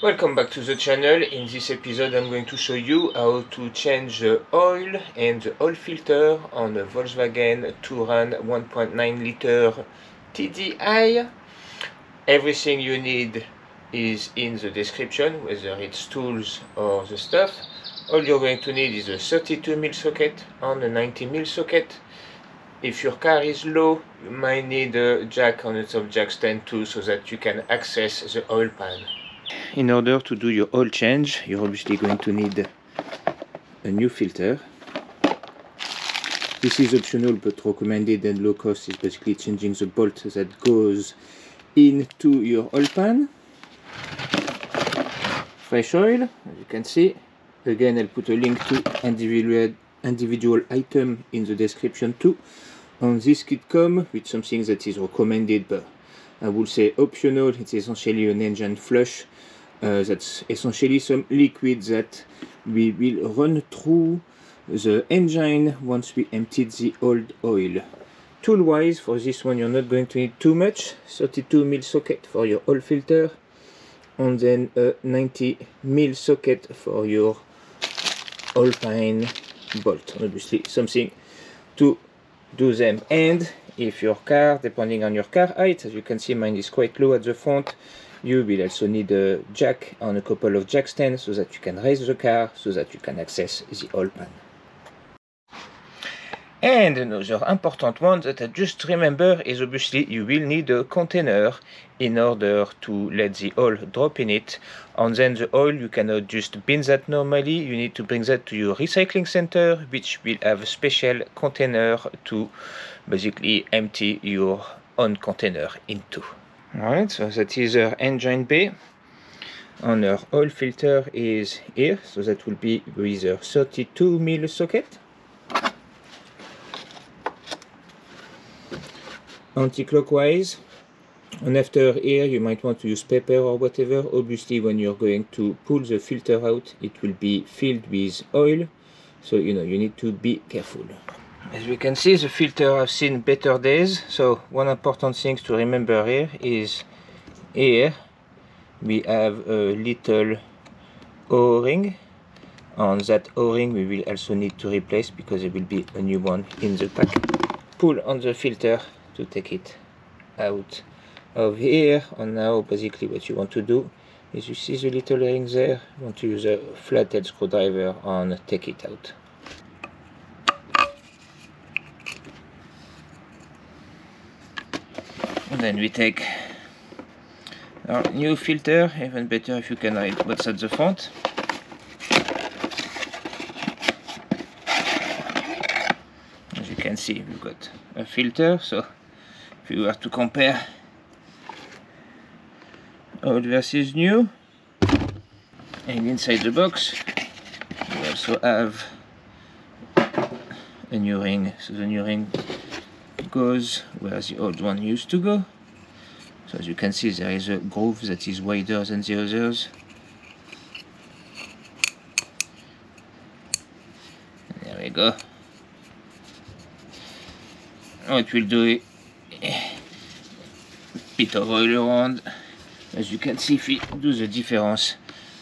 Welcome back to the channel. In this episode I'm going to show you how to change the oil and the oil filter on a Volkswagen Touran 1.9 liter TDI. Everything you need is in the description, whether it's tools or the stuff. All you're going to need is a 32mm socket and a 90mm socket. If your car is low, you might need a jack on the top jack stand too, so that you can access the oil pan. In order to do your oil change, you're obviously going to need a new filter. This is optional but recommended, and low cost is basically changing the bolt that goes into your oil pan. Fresh oil, as you can see. Again, I'll put a link to individual item in the description too. And this kit comes with something that is recommended, but I would say optional. It's essentially an engine flush. That's essentially some liquid that we will run through the engine once we emptied the old oil. Tool wise, for this one you're not going to need too much. 32mm socket for your oil filter, and then a 90mm socket for your oil pan bolt. Obviously something to do them. And if your car, depending on your car height, as you can see mine is quite low at the front, you will also need a jack and a couple of jack stands so that you can raise the car, so that you can access the oil pan. And another important one that I just remember is obviously you will need a container in order to let the oil drop in it. And then the oil, you cannot just bin that normally, you need to bring that to your recycling center, which will have a special container to basically empty your own container into. Alright, so that is our engine bay, and our oil filter is here, so that will be with a 32mm socket. Anti-clockwise, and after here you might want to use paper or whatever. Obviously when you're going to pull the filter out, it will be filled with oil, so you need to be careful. As we can see, the filter has seen better days, so one important thing to remember here is here we have a little O-ring, and that O-ring we will also need to replace because there will be a new one in the pack. Pull on the filter to take it out of here, and now basically what you want to do is, you see the little ring there, you want to use a flathead screwdriver and take it out. And then we take our new filter. Even better if you can hide what's at the front. As you can see, we've got a filter, so if you were to compare old versus new, and inside the box we also have a new ring, so the new ring goes where the old one used to go. So as you can see, there is a groove that is wider than the others. There we go. What we'll do is bit of oil around. As you can see, if we do the difference,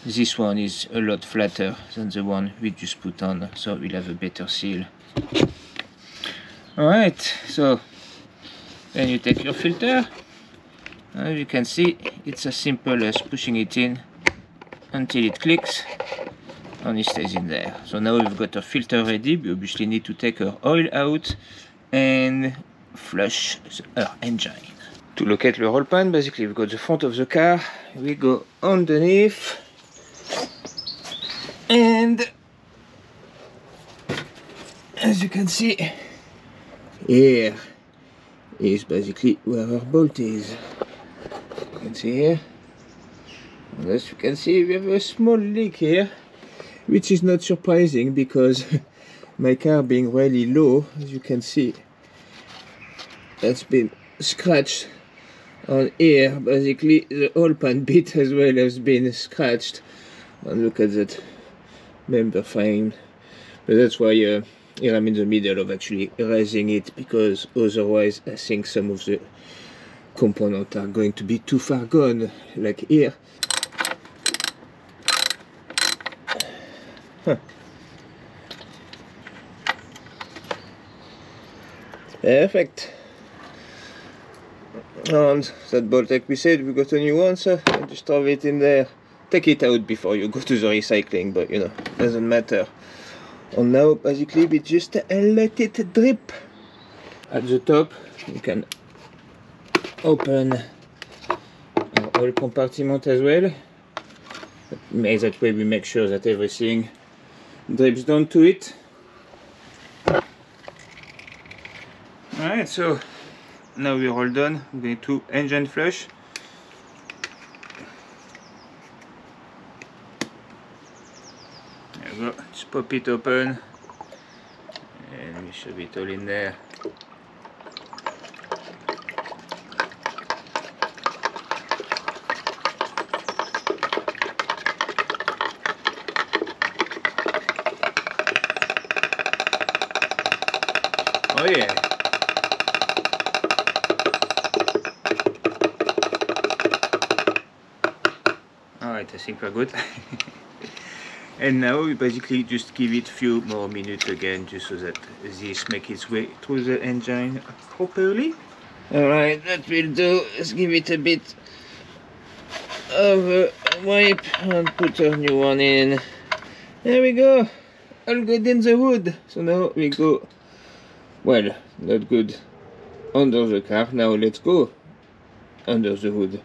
this one is a lot flatter than the one we just put on, so we'll have a better seal. Alright, so then you take your filter. As you can see, it's as simple as pushing it in until it clicks and it stays in there. So now we've got our filter ready. We obviously need to take our oil out and flush our engine. To locate the oil pan, basically we've got the front of the car, we go underneath, and as you can see, here is basically where our bolt is. You can see here, and as you can see, we have a small leak here, which is not surprising because my car being really low, as you can see, that's been scratched. On here, basically the oil pan bit as well has been scratched, and look at that member frame. But that's why here I'm in the middle of actually raising it, because otherwise I think some of the components are going to be too far gone, like here. Perfect. And that bolt, like we said, we got a new one, so just throw it in there. Take it out before you go to the recycling, but you know, doesn't matter. And now basically we just let it drip. At the top you can open our oil compartment as well. That way we make sure that everything drips down to it. Alright, so now we're all done. I'm going to engine flush. There we go, just pop it open and we shove it all in there. Oh yeah. Alright, I think we're good. And now we basically just give it a few more minutes again, just so that this makes its way through the engine properly. Alright, that will do. Let's give it a bit of a wipe and put a new one in. There we go. All good in the hood. So now we go, well, not good under the car. Now let's go under the hood.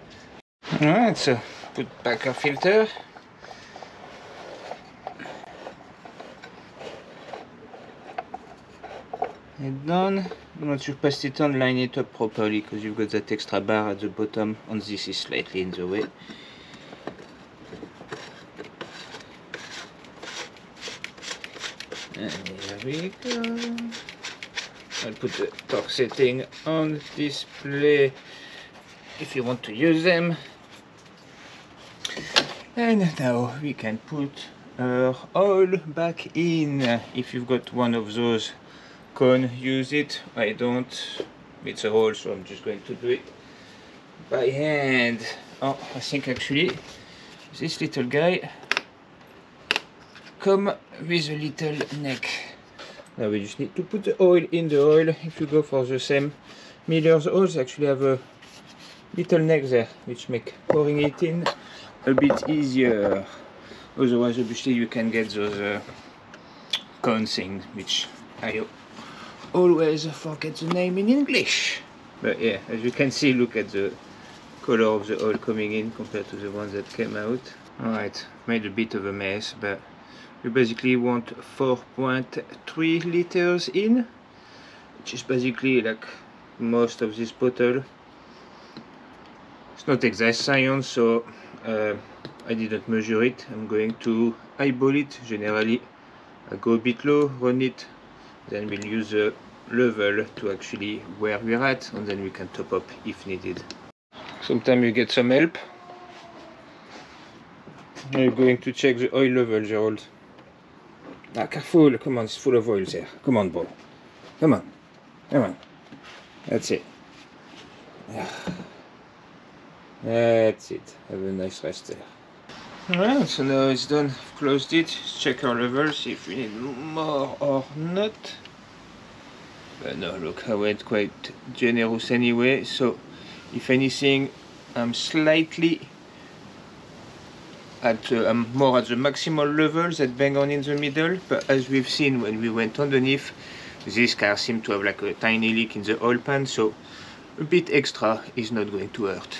Alright, so put back our filter. It's done. Once you pass it on, line it up properly, because you've got that extra bar at the bottom and this is slightly in the way. And here we go. I'll put the torque setting on display if you want to use them. And now we can put our oil back in. If you've got one of those cone, use it. I don't. It's a hole, so I'm just going to do it by hand. Oh, I think actually this little guy come with a little neck. Now we just need to put the oil in the oil. If you go for the same Miller, the oils actually have a little neck there, which make pouring it in a bit easier. Otherwise, obviously, you can get those cone things, which I always forget the name in English. But yeah, as you can see, look at the color of the oil coming in compared to the ones that came out. Alright, made a bit of a mess, but you basically want 4.3 liters in, which is basically like most of this bottle. It's not exact science, so I didn't measure it. I'm going to eyeball it. Generally I go a bit low, run it, then we'll use the level to actually where we're at, and then we can top up if needed. Sometimes you get some help. You're going to check the oil level, Gerald. Ah, careful, come on, it's full of oil there. Come on, bro. Come on. Come on. That's it. That's it. Have a nice rest there. Alright, so now it's done. I've closed it. Let's check our levels, see if we need more or not. But no, look, I went quite generous anyway. So, if anything, I'm slightly at more at the maximal level that bang on in the middle. But as we've seen when we went underneath, this car seemed to have like a tiny leak in the oil pan. So, a bit extra is not going to hurt.